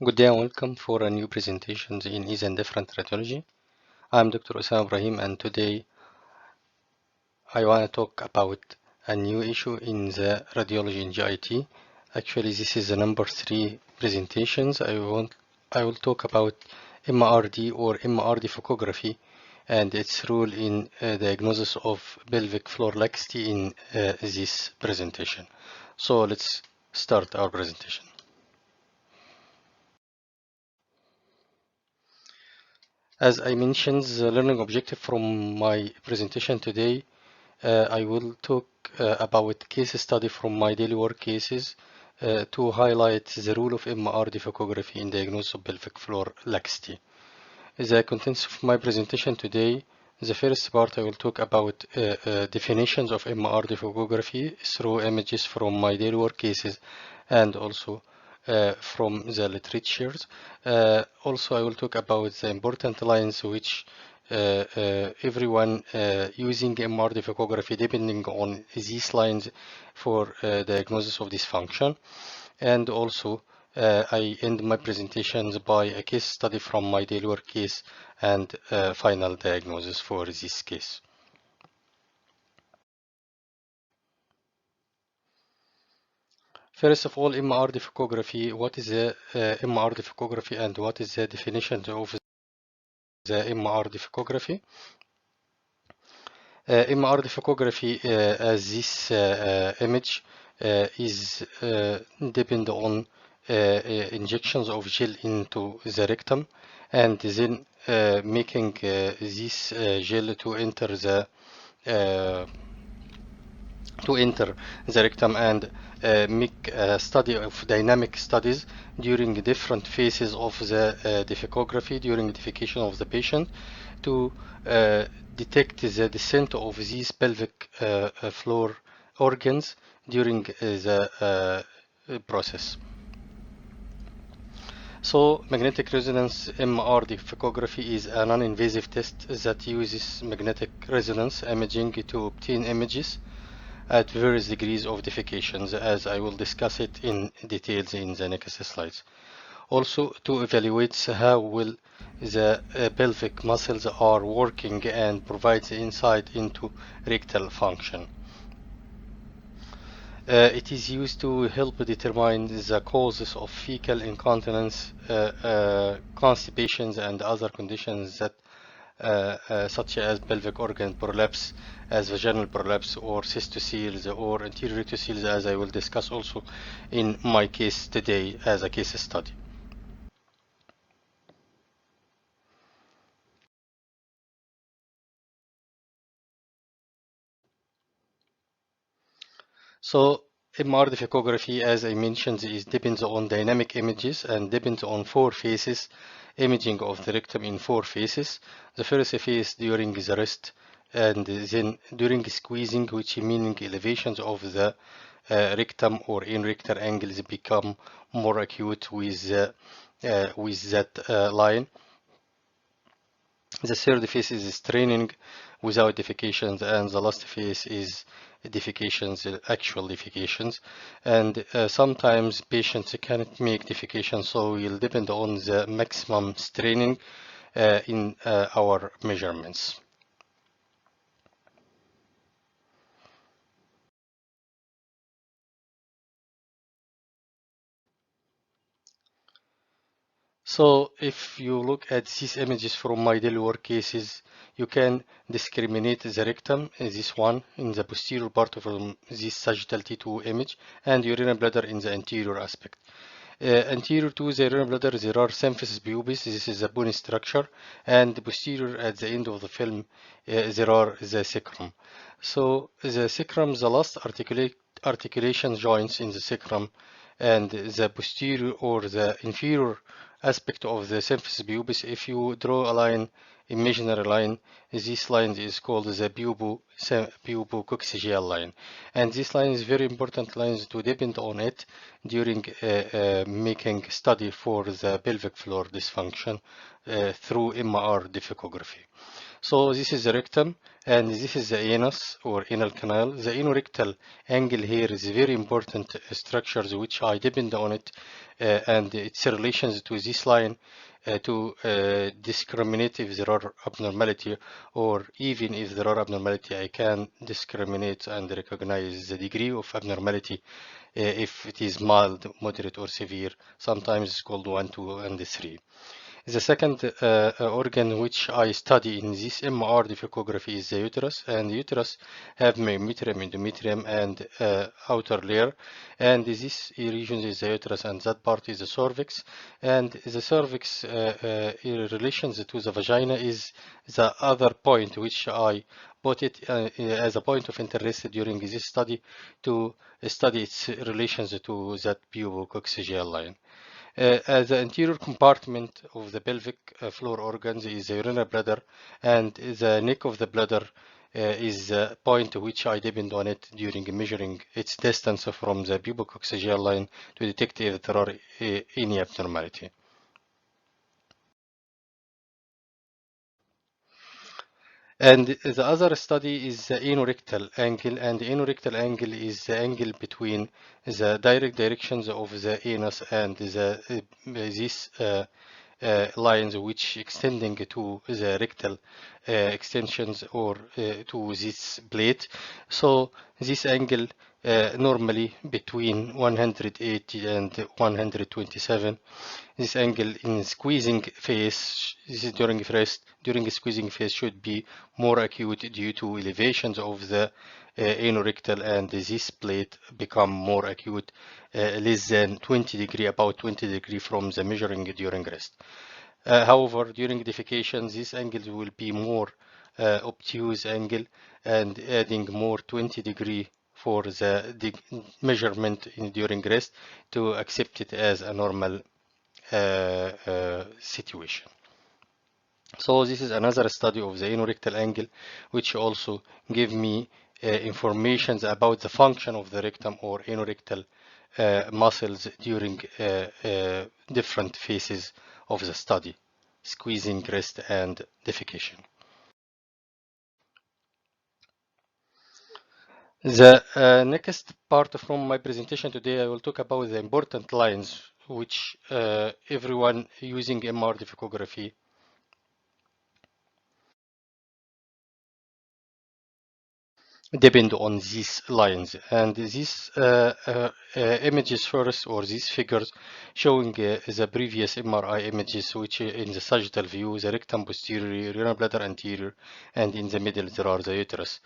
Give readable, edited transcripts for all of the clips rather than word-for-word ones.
Good day and welcome for a new presentation in Easy and Different Radiology. I'm Dr. Osama Ibrahim, and today I want to talk about a new issue in the radiology in GIT. Actually, this is the number 3 presentations. I will talk about MRD or MR Defecography and its role in diagnosis of pelvic floor laxity in this presentation. So let's start our presentation. As I mentioned, the learning objective from my presentation today, I will talk about case study from my daily work cases to highlight the role of MR defecography in diagnosis of pelvic floor laxity. The contents of my presentation today, the first part I will talk about definitions of MR defecography through images from my daily work cases and also from the literatures. Also, I will talk about the important lines which everyone using MR defecography depending on these lines for diagnosis of dysfunction. And also, I end my presentations by a case study from my daily work case and final diagnosis for this case. First of all, MR defecography. What is the MR defecography and what is the definition of the MR defecography? MR defecography, as this image is depend on injections of gel into the rectum and then making this gel to enter the rectum and make a study of dynamic studies during different phases of the defecography during defecation of the patient to detect the descent of these pelvic floor organs during the process. So, magnetic resonance MR defecography is a non-invasive test that uses magnetic resonance imaging to obtain images at various degrees of defecations, as I will discuss it in details in the next slides. Also, to evaluate how well the pelvic muscles are working and provides insight into rectal function. It is used to help determine the causes of fecal incontinence, constipations, and other conditions that such as pelvic organ prolapse, as vaginal prolapse, or cystoceles, or anterior rectoceles, as I will discuss also in my case today as a case study. So MR defecography, as I mentioned, depends on dynamic images and depends on 4 phases, imaging of the rectum in 4 phases. The first phase during the rest, and then during squeezing, which meaning elevations of the rectum or in rectal angles become more acute with that line. The third phase is straining without defecations, and the last phase is defecations, actual defecations. And sometimes patients cannot make defecation, so we'll depend on the maximum straining in our measurements. So if you look at these images from my daily work cases, you can discriminate the rectum, this one, in the posterior part of this sagittal T2 image, and urinary bladder in the anterior aspect. Anterior to the urinary bladder, there are symphysis pubis, this is a bony structure, and posterior at the end of the film, there are the sacrum. So the sacrum, the last articulation joints in the sacrum, and the posterior or the inferior aspect of the symphysis pubis, if you draw a line, imaginary line, this line is called the pubococcygeal line. And this line is very important lines to depend on it during making study for the pelvic floor dysfunction through MR defecography. So this is the rectum, and this is the anus or anal canal. The anorectal angle here is very important structures which I depend on it, and its relations to this line to discriminate if there are abnormality, or even if there are abnormality, I can discriminate and recognize the degree of abnormality if it is mild, moderate, or severe. Sometimes it's called 1, 2, and 3. The second organ which I study in this MR defecography is the uterus, and the uterus have myometrium, endometrium, and outer layer, and this region is the uterus, and that part is the cervix, and the cervix in relations to the vagina is the other point which I put it as a point of interest during this study to study its relations to that pubococcygeal line. The anterior compartment of the pelvic floor organs is the urinary bladder, and the neck of the bladder is the point which I depend on it during measuring its distance from the pubococcygeal line to detect if there are any abnormality. And the other study is the anorectal angle, and the anorectal angle is the angle between the direct directions of the anus and these lines which extending to the rectal extensions or to this plate. So this angle normally between 180 and 127. This angle in squeezing phase, this is during squeezing phase should be more acute due to elevations of the anorectal, and this plate become more acute less than 20 degree, about 20 degree from the measuring during rest. However, during defecation, this angle will be more obtuse angle and adding more 20 degree for the measurement during rest to accept it as a normal situation. So this is another study of the anorectal angle, which also give me informations about the function of the rectum or anorectal muscles during different phases of the study, squeezing, rest, and defecation. The next part from my presentation today, I will talk about the important lines which everyone using MR defecography depend on these lines, and these images first, or these figures showing the previous MRI images, which in the sagittal view, the rectum posterior, urinary bladder anterior, and in the middle there are the uterus.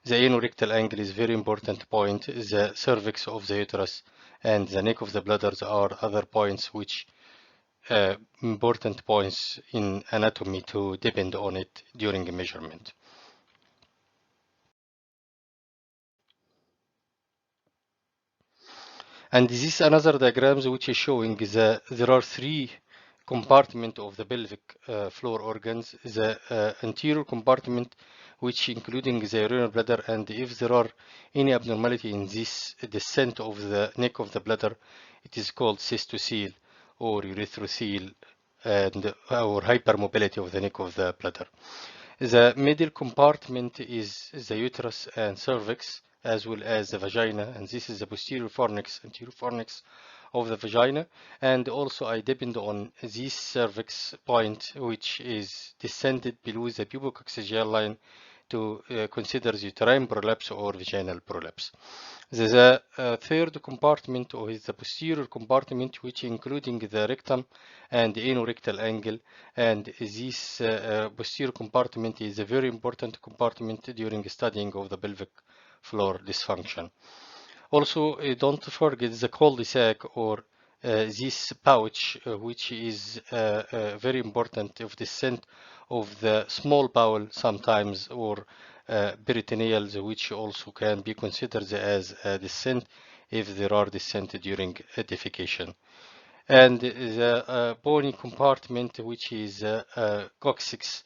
The anorectal angle is very important point. The cervix of the uterus and the neck of the bladders are other points which important points in anatomy to depend on it during a measurement. And this is another diagrams which is showing there are three compartments of the pelvic floor organs. The anterior compartment, which including the urinary bladder, and if there are any abnormality in this descent of the neck of the bladder, it is called cystocele or urethrocoele, and or hypermobility of the neck of the bladder. The middle compartment is the uterus and cervix, as well as the vagina, and this is the posterior fornix, anterior fornix of the vagina. And also I depend on this cervix point, which is descended below the pubococcygeal line, to consider the uterine prolapse or vaginal prolapse. The third compartment, or is the posterior compartment, which including the rectum and the anorectal angle, and this posterior compartment is a very important compartment during studying of the pelvic floor dysfunction. Also, don't forget the cul-de-sac, or this pouch, which is very important of descent of the small bowel sometimes, or peritoneals, which also can be considered as a descent if there are descent during defecation. And the bony compartment, which is coccyx,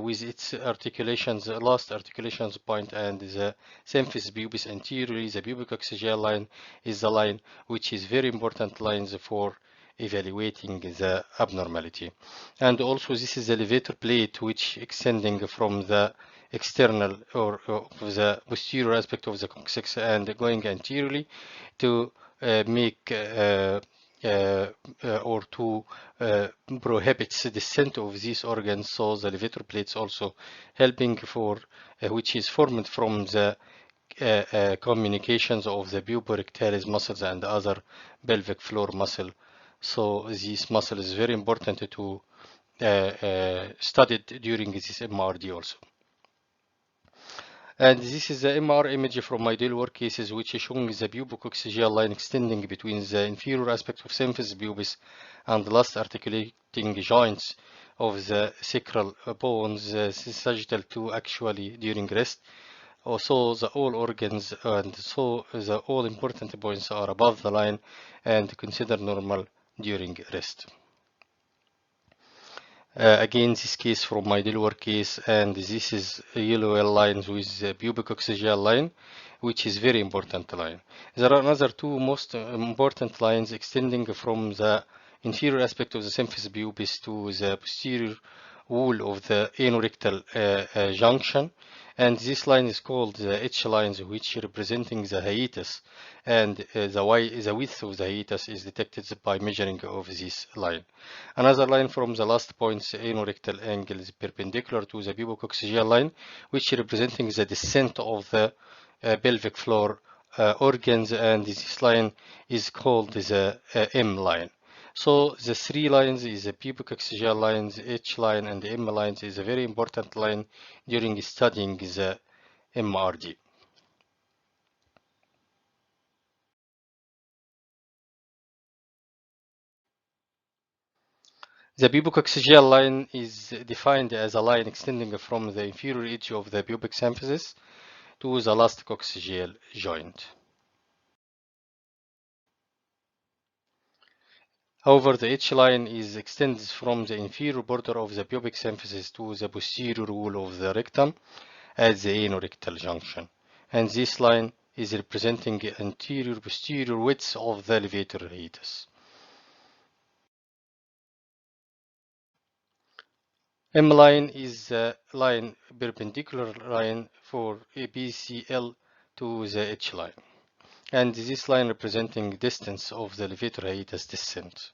with its articulations, last articulations point, and the symphysis pubis anteriorly, the pubococcygeal line is the line which is very important lines for evaluating the abnormality. And also this is the levator plate which extending from the external or the posterior aspect of the coccyx and going anteriorly to make or to prohibit the descent of these organs. So the levator plates also helping for which is formed from the communications of the puborectalis muscles and other pelvic floor muscle. So this muscle is very important to studied during this MRD also. And this is the MR image from my daily work cases, which is showing the pubococcygeal line extending between the inferior aspect of symphysis pubis and the last articulating joints of the sacral bones, sagittal to actually during rest. Also, the all organs and so the all important points are above the line and considered normal during rest. Again, this case from my daily work case, and this is a yellow lines with the pubic occygeal line, which is very important line. There are another two most important lines extending from the inferior aspect of the symphysis pubis to the posterior wall of the anorectal junction, and this line is called the H lines, which representing the hiatus, and the width of the hiatus is detected by measuring of this line. Another line from the last points anorectal angle is perpendicular to the pubococcygeal line, which representing the descent of the pelvic floor organs, and this line is called the M line. So the three lines is the pubococcygeal lines, H line, and the M lines is a very important line during studying the MRD. The pubococcygeal line is defined as a line extending from the inferior edge of the pubic symphysis to the last coccygeal joint. However, the H line is extends from the inferior border of the pubic symphysis to the posterior wall of the rectum at the anorectal junction, and this line is representing the anterior posterior width of the levator hiatus. M line is a line perpendicular line for ABCL to the H line, and this line representing distance of the levator hiatus descent.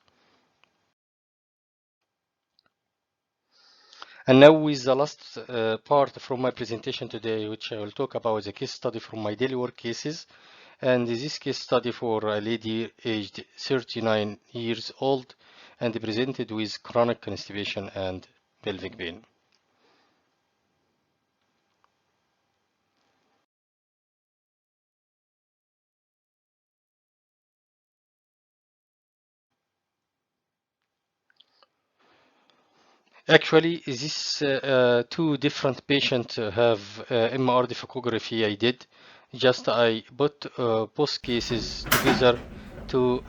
And now with the last part from my presentation today, which I will talk about the case study from my daily work cases. And this case study for a lady aged 39 years old and presented with chronic constipation and pelvic pain. Actually, these two different patients have MR Defecography I did. Just I put both cases together to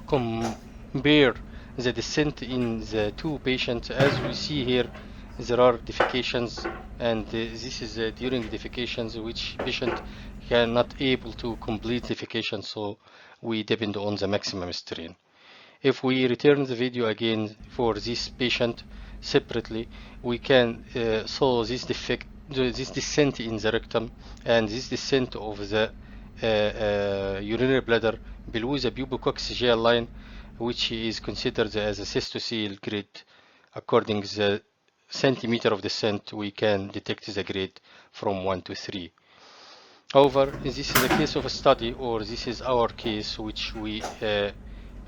compare the descent in the two patients. As we see here, there are defecations, and this is during defecations which patient cannot able to complete defecation, so we depend on the maximum strain. If we return the video again for this patient separately, we can saw this defect, this descent in the rectum, and this descent of the urinary bladder below the pubococcygeal line, which is considered as a cystocele grade. According to the centimeter of descent, we can detect the grade from 1 to 3. However, this is a case of a study, or this is our case, which we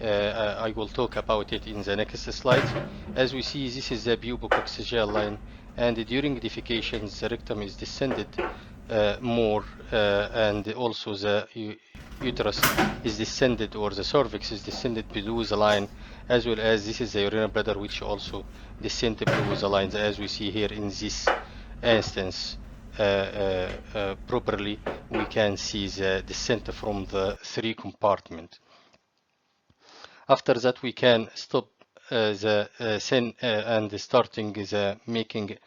I will talk about it in the next slide. As we see, this is the pubococcygeal line, and during defecation, the rectum is descended more, and also the uterus is descended, or the cervix is descended below the line, as well as this is the urinary bladder, which also descended below the lines, as we see here in this instance. Properly, we can see the descent from the three compartments. After that, we can stop the scene and starting the making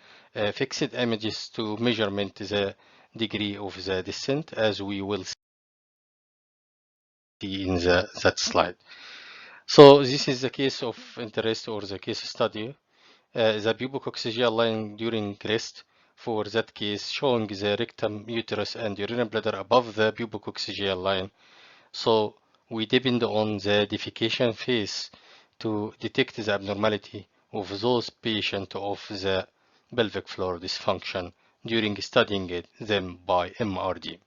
fixed images to measurement the degree of the descent, as we will see in that slide. So this is the case of interest or the case study. The pubococcygeal line during rest. For that case, showing the rectum, uterus, and urinary bladder above the pubococcygeal line. So we depend on the defecation phase to detect the abnormality of those patients of the pelvic floor dysfunction during studying them by MRD.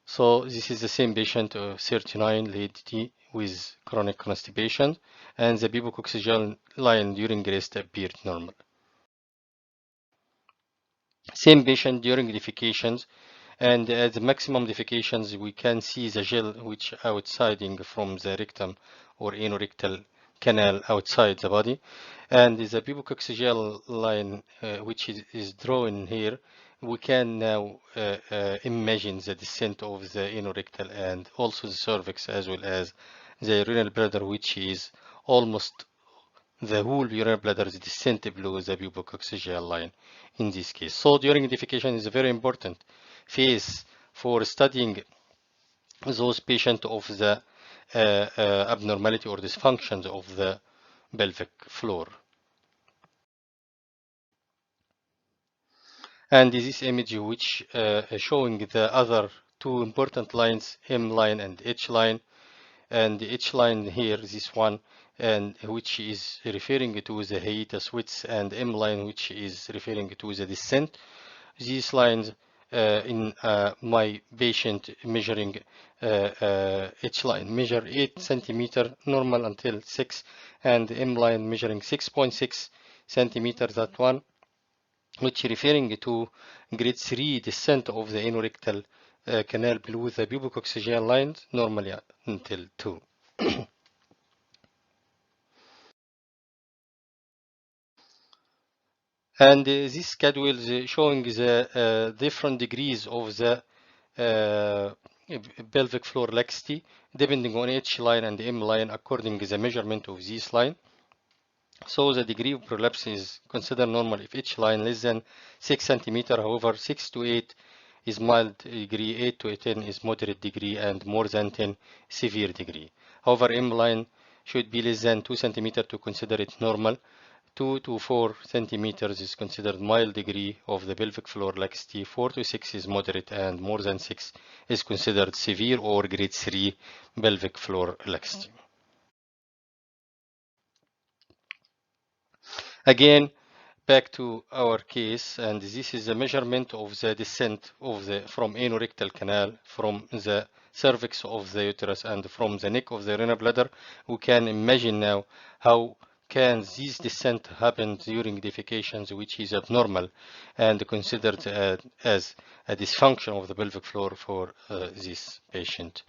So this is the same patient, 39 lady with chronic constipation, and the pubococcygeal line during rest appeared normal. Same patient during defecations, and at the maximum defecations, we can see the gel which outsiding from the rectum or anorectal canal outside the body. And the pubococcygeal line, which is drawn here, we can now imagine the descent of the anorectal and also the cervix as well as the urinary bladder, which is almost the whole urinary bladder is descent below the pubococcygeal line in this case. So during defecation is a very important phase for studying those patients of the abnormality or dysfunctions of the pelvic floor. And this image which showing the other two important lines, M line and H line. And the H line here, this one, and which is referring to the hiatus width, and M line which is referring to the descent. These lines in my patient measuring H line measure 8 centimeter normal until 6, and M line measuring 6.6 centimeter, that one which referring to grade 3 descent of the anorectal canal below the pubococcygeal lines normally until 2. And this schedule is showing the different degrees of the pelvic floor laxity depending on H line and M line according to the measurement of this line. So the degree of prolapse is considered normal if H line less than 6 centimeter. However, 6 to 8 is mild degree, 8 to 10 is moderate degree, and more than 10 severe degree. However, M line should be less than 2 centimeter to consider it normal. 2 to 4 centimeters is considered mild degree of the pelvic floor laxity. 4 to 6 is moderate, and more than 6 is considered severe or grade 3 pelvic floor laxity. Again, back to our case, and this is a measurement of the descent of the from anorectal canal, from the cervix of the uterus, and from the neck of the urinary bladder. We can imagine now how can this descent happen during defecations, which is abnormal and considered as a dysfunction of the pelvic floor for this patient.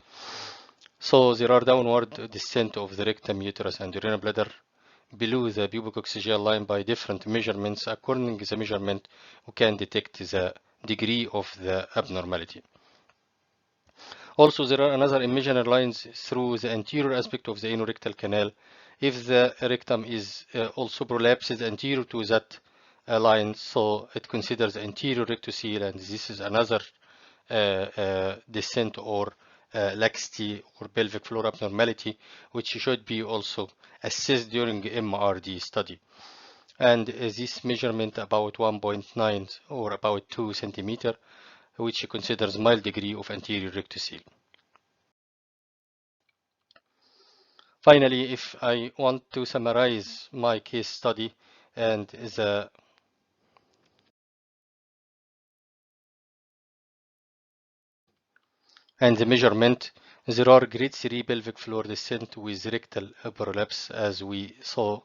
So there are downward descent of the rectum, uterus, and urinary bladder below the pubococcygeal line by different measurements. According to the measurement, we can detect the degree of the abnormality. Also, there are another imaginary lines through the anterior aspect of the anorectal canal. If the rectum is also prolapsed anterior to that line, so it considers anterior rectocele, and this is another descent or laxity or pelvic floor abnormality, which should be also assessed during MRD study. And this measurement about 1.9 or about 2 centimeter, which considers mild degree of anterior rectocele. Finally, if I want to summarize my case study and the measurement, there are grade 3 pelvic floor descent with rectal prolapse as we saw,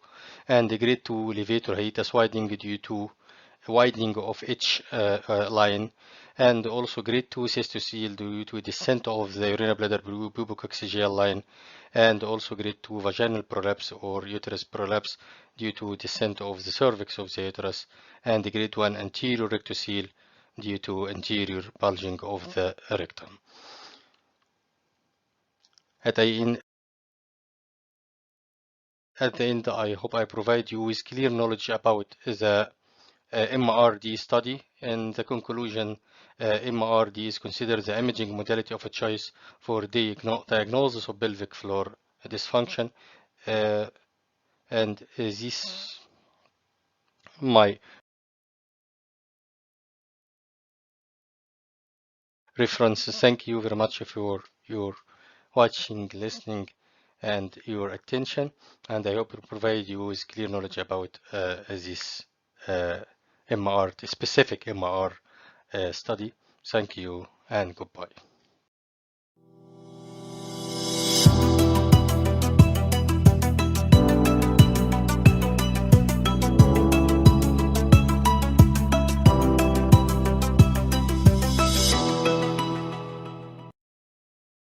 and grade 2 levator hiatus widening due to widening of each line, and also grade 2 cystocele due to descent of the urinary bladder pubococcygeal line, and also grade 2 vaginal prolapse or uterus prolapse due to descent of the cervix of the uterus, and grade 1 anterior rectocele due to anterior bulging of the rectum. At the end, I hope I provide you with clear knowledge about the MRD study. In the conclusion, MRD is considered the imaging modality of a choice for diagnosis of pelvic floor dysfunction, and this my references. Thank you very much for your watching, listening, and your attention, and I hope to provide you with clear knowledge about this MR, specific MR study. Thank you and goodbye.